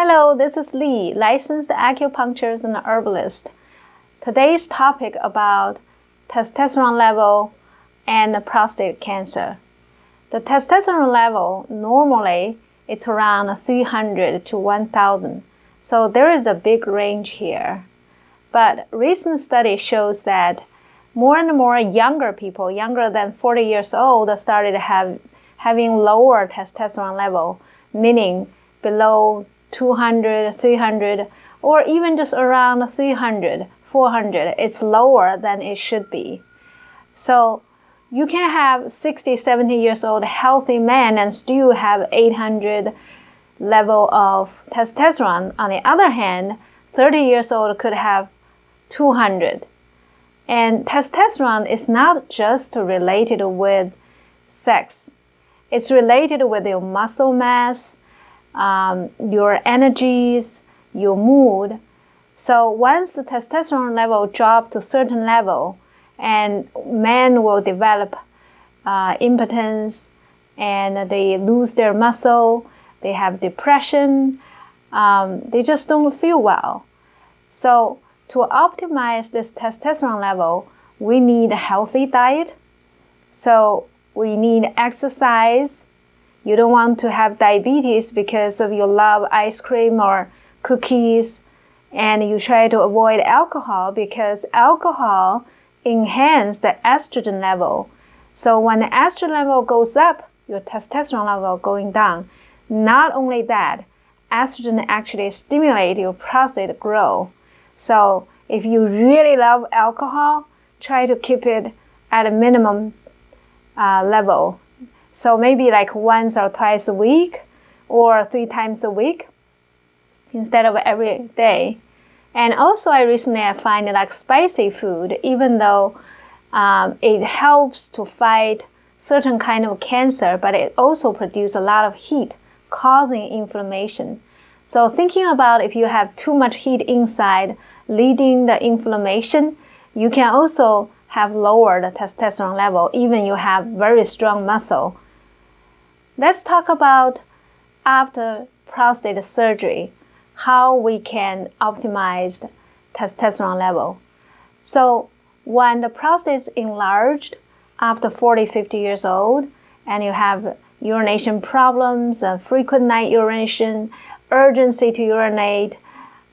Hello, this is Lee, licensed acupuncturist and herbalist. Today's topic about testosterone level and prostate cancer. The testosterone level, normally, it's around 300 to 1,000. So there is a big range here. But recent study shows that more and more younger people, younger than 40 years old, started having lower testosterone level, meaning below 200, 300, or even just around 300, 400. It's lower than it should be. So you can have 60, 70 years old healthy man and still have 800 level of testosterone. On the other hand, 30 years old could have 200. And testosterone is not just related with sex. It's related with your muscle mass, your energies, your mood. So once the testosterone level drops to a certain level, and men will develop impotence, and they lose their muscle, they have depression, they just don't feel well. So to optimize this testosterone level, we need a healthy diet. So we need exercise. You don't want to have diabetes because of you love ice cream or cookies, and you try to avoid alcohol because alcohol enhances the estrogen level. So when the estrogen level goes up, your testosterone level going down. Not only that, estrogen actually stimulates your prostate grow. So if you really love alcohol, try to keep it at a minimum level. So maybe like once or twice a week or 3 times a week instead of every day. And also I recently find like spicy food, even though it helps to fight certain kind of cancer, but it also produces a lot of heat, causing inflammation. So thinking about if you have too much heat inside, leading the inflammation, you can also have lowered the testosterone level, even you have very strong muscle. Let's talk about after prostate surgery, how we can optimize the testosterone level. So when the prostate is enlarged after 40, 50 years old, and you have urination problems, frequent night urination, urgency to urinate,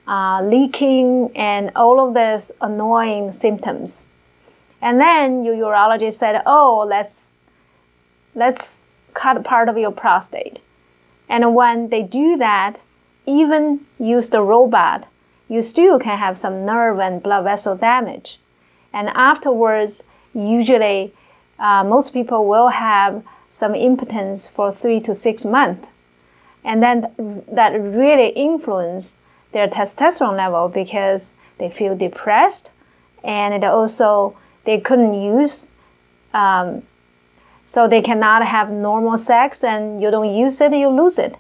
leaking, and all of these annoying symptoms. And then your urologist said, oh, let's cut part of your prostate. And when they do that, even use the robot, you still can have some nerve and blood vessel damage. And afterwards, usually most people will have some impotence for 3 to 6 months. And then that really influences their testosterone level because they feel depressed, and it also they couldn't use, so they cannot have normal sex, and you don't use it, you lose it.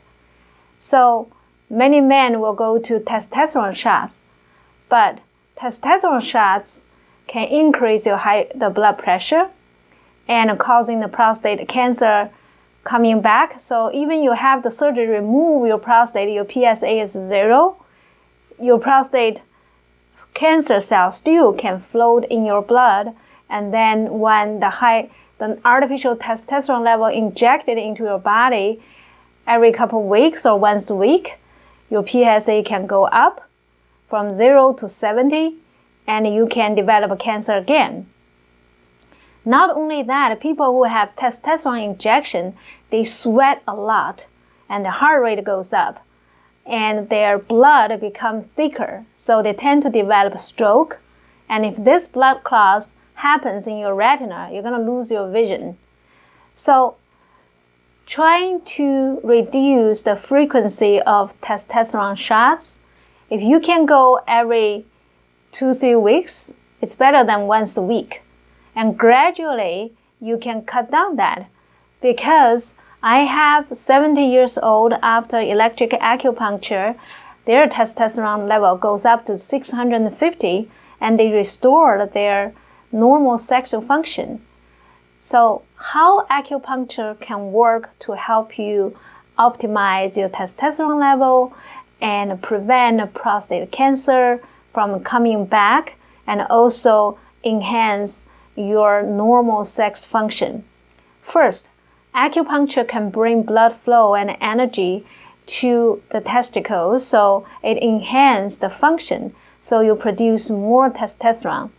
So many men will go to testosterone shots, but testosterone shots can increase the blood pressure and causing the prostate cancer coming back. So even you have the surgery, remove your prostate, your PSA is 0, your prostate cancer cells still can float in your blood, and then when the artificial testosterone level injected into your body every couple of weeks or once a week, your PSA can go up from 0 to 70, and you can develop a cancer again. Not only that, people who have testosterone injection, they sweat a lot, and the heart rate goes up, and their blood becomes thicker, so they tend to develop a stroke. And if this blood clot happens in your retina, you're going to lose your vision. So trying to reduce the frequency of testosterone shots, if you can go every 2-3 weeks, it's better than once a week. And gradually, you can cut down that, because I have 70 years old after electric acupuncture, their testosterone level goes up to 650, and they restore their normal sexual function. So how acupuncture can work to help you optimize your testosterone level and prevent prostate cancer from coming back, and also enhance your normal sex function. First, acupuncture can bring blood flow and energy to the testicles, so it enhances the function, so you produce more testosterone.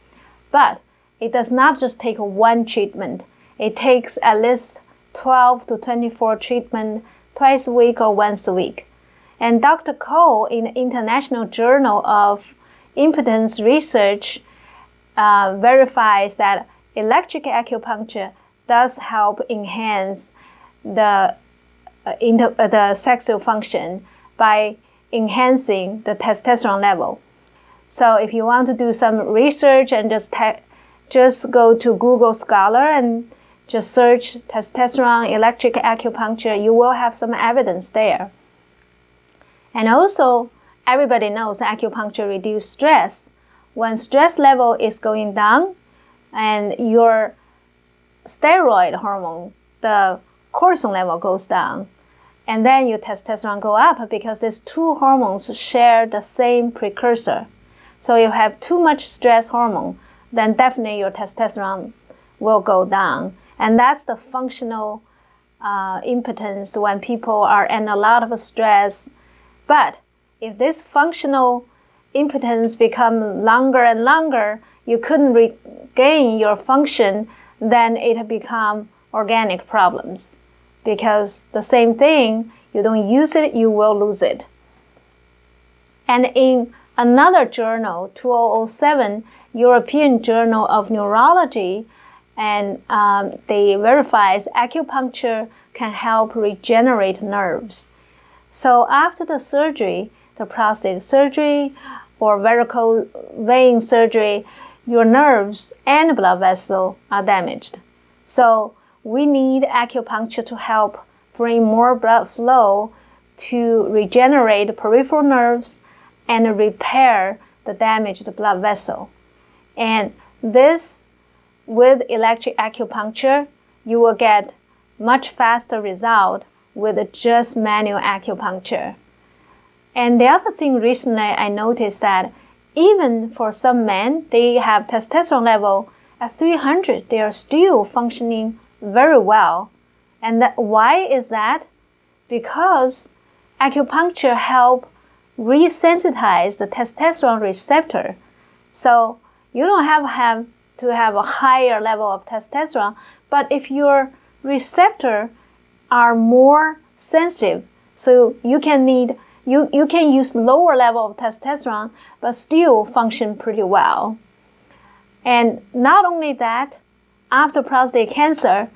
But it does not just take one treatment. It takes at least 12 to 24 treatments twice a week or once a week. And Dr. Cole in the International Journal of Impotence Research verifies that electric acupuncture does help enhance the sexual function by enhancing the testosterone level. So if you want to do some research and just go to Google Scholar and just search testosterone electric acupuncture, you will have some evidence there. And also, everybody knows acupuncture reduces stress. When stress level is going down and your steroid hormone, the cortisol level goes down, and then your testosterone go up because these two hormones share the same precursor. So if you have too much stress hormone, then definitely your testosterone will go down. And that's the functional impotence when people are in a lot of stress. But if this functional impotence become longer and longer, you couldn't regain your function, then it become organic problems. Because the same thing, you don't use it, you will lose it. And in another journal, 2007, European Journal of Neurology, and they verifies acupuncture can help regenerate nerves. So after the surgery, the prostate surgery or varicose vein surgery, your nerves and blood vessels are damaged. So we need acupuncture to help bring more blood flow to regenerate peripheral nerves and repair the damaged blood vessel. And this, with electric acupuncture, you will get much faster result with just manual acupuncture. And the other thing recently I noticed that even for some men, they have testosterone level at 300, they are still functioning very well. And why is that? Because acupuncture helps resensitize the testosterone receptor. So you don't have to have a higher level of testosterone, but if your receptor are more sensitive, so you can use lower level of testosterone but still function pretty well. And not only that, after prostate cancer,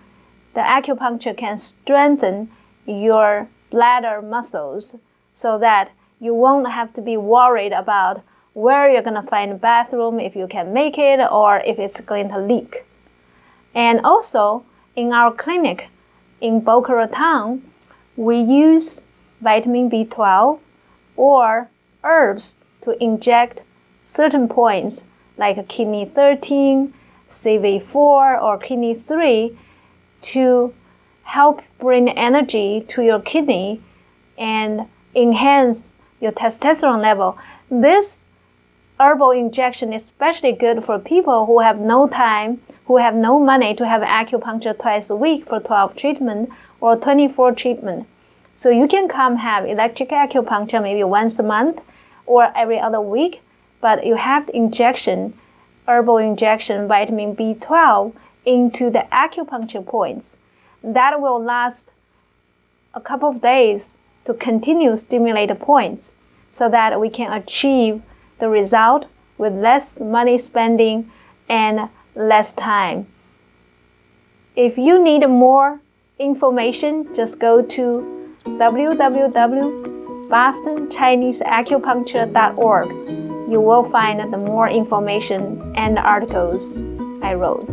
the acupuncture can strengthen your bladder muscles so that you won't have to be worried about where you're going to find a bathroom, if you can make it, or if it's going to leak. And also, in our clinic in Boca Raton, we use vitamin B12 or herbs to inject certain points like kidney 13, CV4, or kidney 3 to help bring energy to your kidney and enhance your testosterone level. This herbal injection is especially good for people who have no time, who have no money to have acupuncture twice a week for 12 treatment or 24 treatment. So you can come have electric acupuncture maybe once a month or every other week, but you have injection, herbal injection, vitamin B12 into the acupuncture points. That will last a couple of days to continue stimulate the points so that we can achieve the result with less money spending and less time. If you need more information, just go to www.bostonchineseacupuncture.org. You will find the more information and articles I wrote.